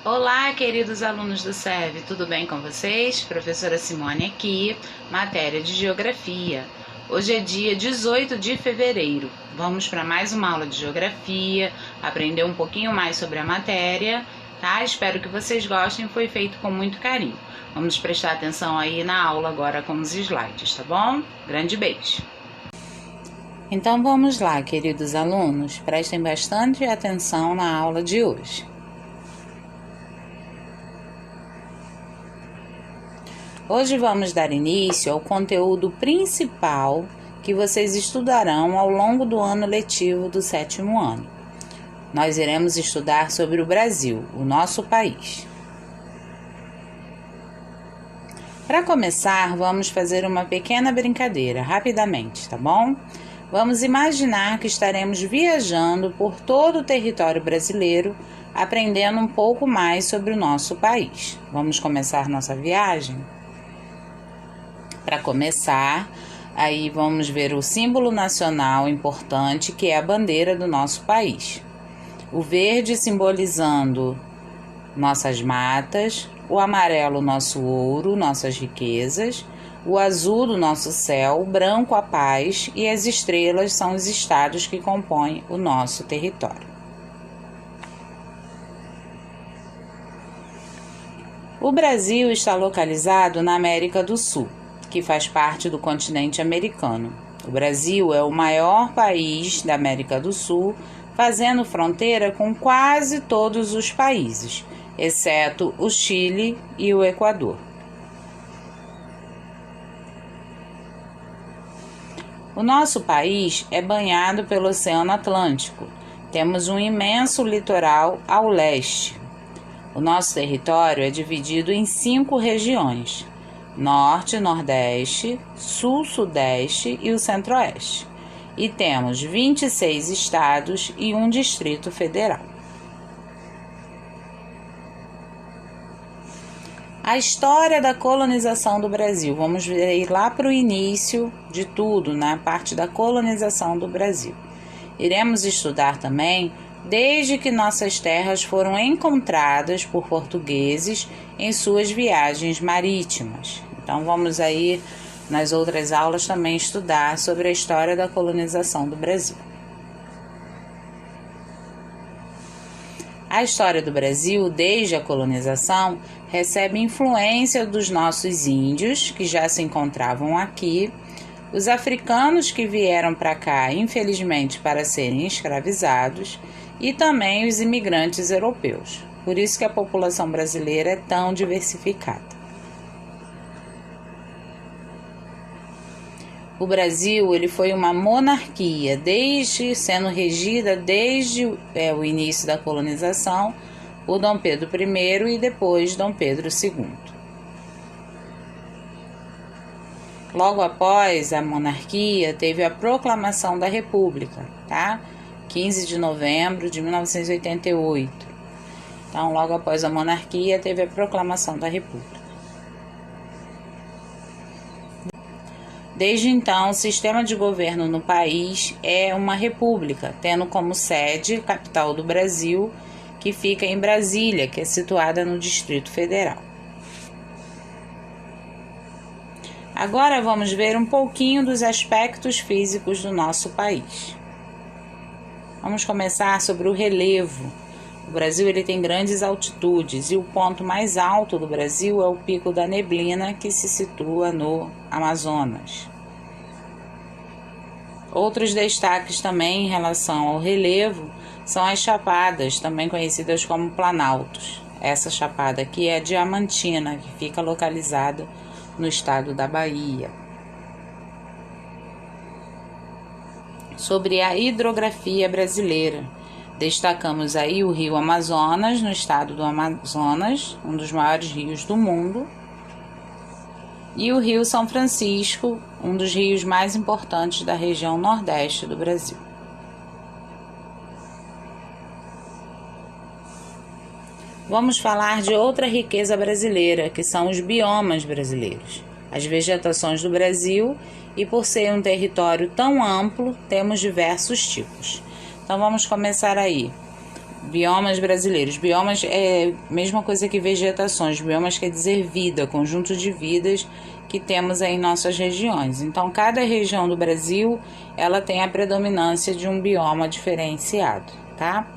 Olá, queridos alunos do SEV, tudo bem com vocês? Professora Simone aqui, matéria de Geografia. Hoje é dia 18 de fevereiro. Vamos para mais uma aula de Geografia, aprender um pouquinho mais sobre a matéria, tá? Espero que vocês gostem, foi feito com muito carinho. Vamos prestar atenção aí na aula agora com os slides, tá bom? Grande beijo! Então vamos lá, queridos alunos, prestem bastante atenção na aula de hoje. Hoje vamos dar início ao conteúdo principal que vocês estudarão ao longo do ano letivo do 7º ano. Nós iremos estudar sobre o Brasil, o nosso país. Para começar, vamos fazer uma pequena brincadeira, rapidamente, tá bom? Vamos imaginar que estaremos viajando por todo o território brasileiro, aprendendo um pouco mais sobre o nosso país. Vamos começar nossa viagem? Para começar, aí vamos ver o símbolo nacional importante, que é a bandeira do nosso país. O verde simbolizando nossas matas, o amarelo nosso ouro, nossas riquezas, o azul do nosso céu, o branco a paz e as estrelas são os estados que compõem o nosso território. O Brasil está localizado na América do Sul, que faz parte do continente americano. O Brasil é o maior país da América do Sul, fazendo fronteira com quase todos os países, exceto o Chile e o Equador. O nosso país é banhado pelo Oceano Atlântico. Temos um imenso litoral ao leste. O nosso território é dividido em 5 regiões: Norte, Nordeste, Sul, Sudeste e o Centro-Oeste. E temos 26 estados e um Distrito Federal. A história da colonização do Brasil. Vamos ver lá para o início de tudo, na parte da colonização do Brasil. Iremos estudar também desde que nossas terras foram encontradas por portugueses em suas viagens marítimas. Então vamos aí nas outras aulas também estudar sobre a história da colonização do Brasil. A história do Brasil, desde a colonização, recebe influência dos nossos índios, que já se encontravam aqui, os africanos que vieram para cá, infelizmente, para serem escravizados, e também os imigrantes europeus. Por isso que a população brasileira é tão diversificada. O Brasil ele foi uma monarquia, sendo regida desde o início da colonização por Dom Pedro I e depois Dom Pedro II. Logo após a monarquia, teve a proclamação da República, tá? 15 de novembro de 1988. Então, logo após a monarquia, teve a proclamação da República. Desde então, o sistema de governo no país é uma república, tendo como sede capital do Brasil, que fica em Brasília, que é situada no Distrito Federal. Agora vamos ver um pouquinho dos aspectos físicos do nosso país. Vamos começar sobre o relevo. O Brasil ele tem grandes altitudes e o ponto mais alto do Brasil é o Pico da Neblina, que se situa no Amazonas. Outros destaques também em relação ao relevo são as chapadas, também conhecidas como planaltos. Essa chapada aqui é a Diamantina, que fica localizada no estado da Bahia. Sobre a hidrografia brasileira, destacamos aí o rio Amazonas, no estado do Amazonas, um dos maiores rios do mundo, e o rio São Francisco, um dos rios mais importantes da região nordeste do Brasil. Vamos falar de outra riqueza brasileira, que são os biomas brasileiros, as vegetações do Brasil, e por ser um território tão amplo, temos diversos tipos. Então vamos começar aí. Biomas brasileiros. Biomas é a mesma coisa que vegetações. Biomas quer dizer vida, conjunto de vidas que temos aí em nossas regiões. Então, cada região do Brasil, ela tem a predominância de um bioma diferenciado, tá?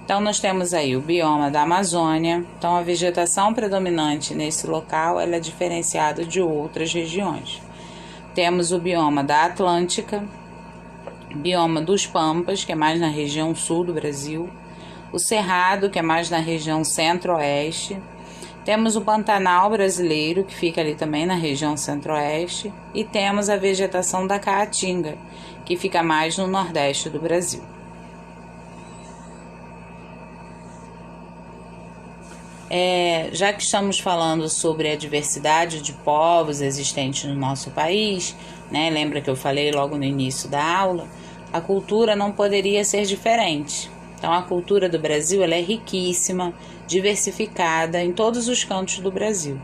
Então, nós temos aí o bioma da Amazônia. Então, a vegetação predominante nesse local, ela é diferenciada de outras regiões. Temos o bioma da Atlântica, bioma dos Pampas, que é mais na região sul do Brasil, o Cerrado, que é mais na região centro-oeste, temos o Pantanal brasileiro, que fica ali também na região centro-oeste, e temos a vegetação da Caatinga, que fica mais no nordeste do Brasil. Já que estamos falando sobre a diversidade de povos existentes no nosso país, né, lembra que eu falei logo no início da aula, a cultura não poderia ser diferente. Então, a cultura do Brasil ela é riquíssima, diversificada em todos os cantos do Brasil.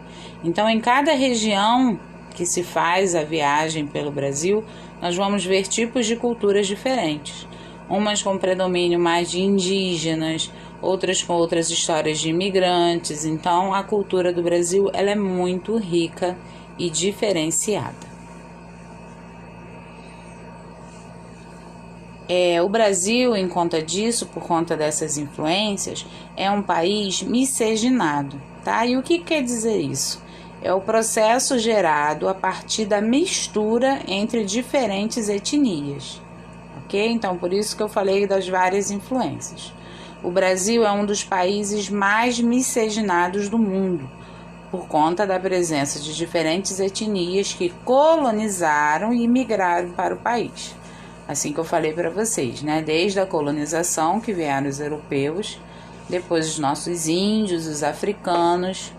Então, em cada região que se faz a viagem pelo Brasil, nós vamos ver tipos de culturas diferentes. Umas com predomínio mais de indígenas, outras com outras histórias de imigrantes. Então, a cultura do Brasil ela é muito rica e diferenciada. O Brasil, em conta disso, por conta dessas influências, é um país miscigenado, tá? E o que quer dizer isso? É o processo gerado a partir da mistura entre diferentes etnias, ok? Então, por isso que eu falei das várias influências. O Brasil é um dos países mais miscigenados do mundo, por conta da presença de diferentes etnias que colonizaram e migraram para o país. Assim que eu falei para vocês, né? Desde a colonização, que vieram os europeus, depois os nossos índios, os africanos,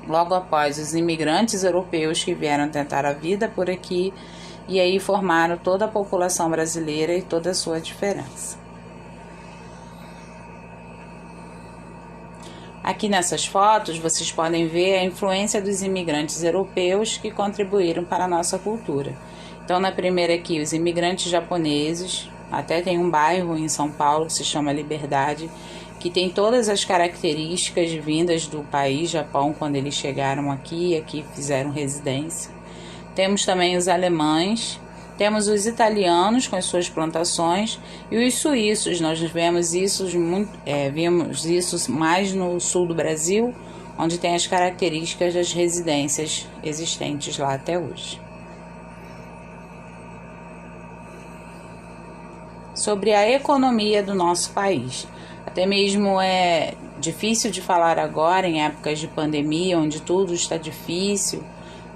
logo após os imigrantes europeus que vieram tentar a vida por aqui, e aí formaram toda a população brasileira e toda a sua diferença. Aqui nessas fotos vocês podem ver a influência dos imigrantes europeus que contribuíram para a nossa cultura. Então, na primeira aqui, os imigrantes japoneses, até tem um bairro em São Paulo que se chama Liberdade, que tem todas as características vindas do país Japão quando eles chegaram aqui fizeram residência. Temos também os alemães, temos os italianos com as suas plantações e os suíços. Nós vemos isso mais no sul do Brasil, onde tem as características das residências existentes lá até hoje. Sobre a economia do nosso país. Até mesmo é difícil de falar agora, em épocas de pandemia, onde tudo está difícil,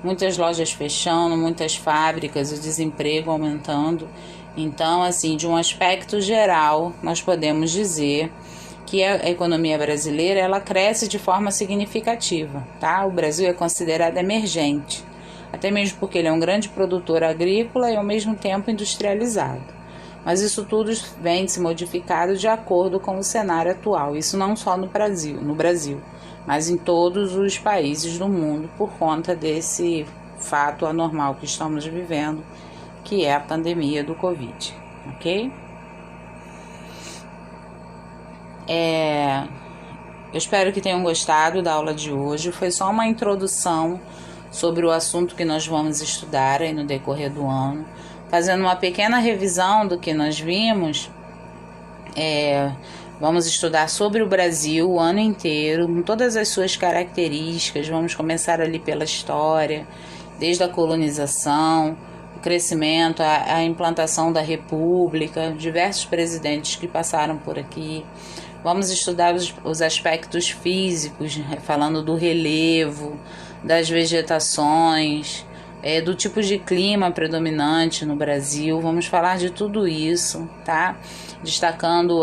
muitas lojas fechando, muitas fábricas, o desemprego aumentando. Então, assim, de um aspecto geral, nós podemos dizer que a economia brasileira ela cresce de forma significativa, tá? O Brasil é considerado emergente, até mesmo porque ele é um grande produtor agrícola e ao mesmo tempo industrializado. Mas isso tudo vem se modificado de acordo com o cenário atual. Isso não só no Brasil, mas em todos os países do mundo, por conta desse fato anormal que estamos vivendo, que é a pandemia do Covid, ok? Eu espero que tenham gostado da aula de hoje. Foi só uma introdução sobre o assunto que nós vamos estudar aí no decorrer do ano. Fazendo uma pequena revisão do que nós vimos, vamos estudar sobre o Brasil o ano inteiro, com todas as suas características. Vamos começar ali pela história, desde a colonização, o crescimento, a implantação da República, diversos presidentes que passaram por aqui. Vamos estudar os aspectos físicos, falando do relevo, das vegetações, do tipo de clima predominante no Brasil. Vamos falar de tudo isso, tá? Destacando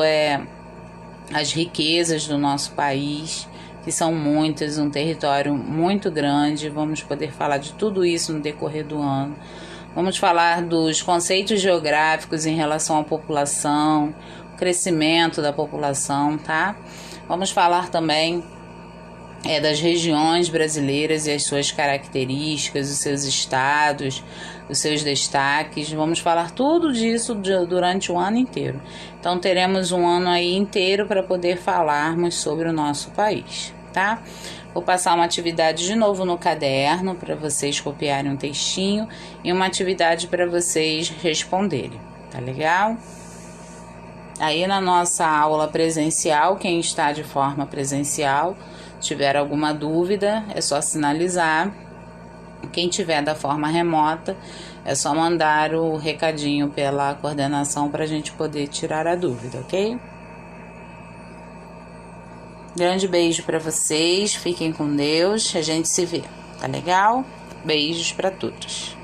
as riquezas do nosso país, que são muitas, um território muito grande. Vamos poder falar de tudo isso no decorrer do ano. Vamos falar dos conceitos geográficos em relação à população, o crescimento da população, tá? Vamos falar também das regiões brasileiras e as suas características, os seus estados, os seus destaques. Vamos falar tudo disso durante o ano inteiro. Então teremos um ano aí inteiro para poder falarmos sobre o nosso país, tá? Vou passar uma atividade de novo no caderno para vocês copiarem um textinho e uma atividade para vocês responderem, tá legal? Aí na nossa aula presencial, quem está de forma presencial, tiver alguma dúvida, é só sinalizar. Quem tiver da forma remota, é só mandar o recadinho pela coordenação para a gente poder tirar a dúvida, ok? Grande beijo para vocês, fiquem com Deus, a gente se vê, tá legal? Beijos para todos.